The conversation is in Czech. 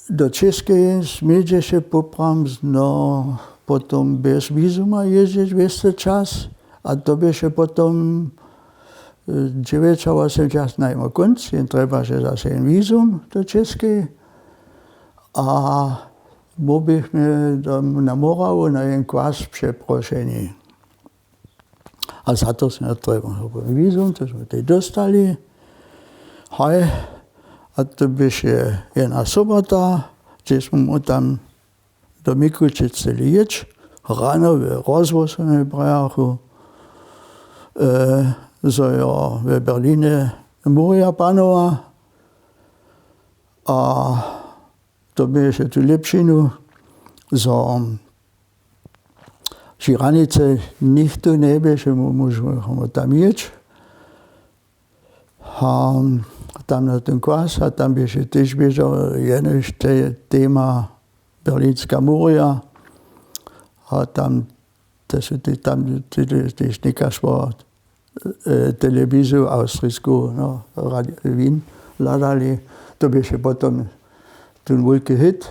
do Českej smiecie się poprams, no potom bez vízuma jeździć w jeszcze czas, a to by się potom 9 čas najmo konc, jen treba się zase jen vízum do Českej. A mogliśmy na Moravu na jen kwas przeproszeni. A za to sme treba vízum, to sme tej dostali. Hej, a to byše jedna sobota, gdzie sme tam do Mikučice jeść, rano w rozvozené brachu, so jo v Berlíne Moria panowa, a to byše tu lepšinu, so Žiranice nikto nebyše, môžeme tam jeść. A tam na ten kwas, a tam byše tež běžel jenož téma Berlínská Moria. A tam tež nekaž po televiziu austrijsku, no, Radio Wien hľadali. To byše potom ten veľký hit.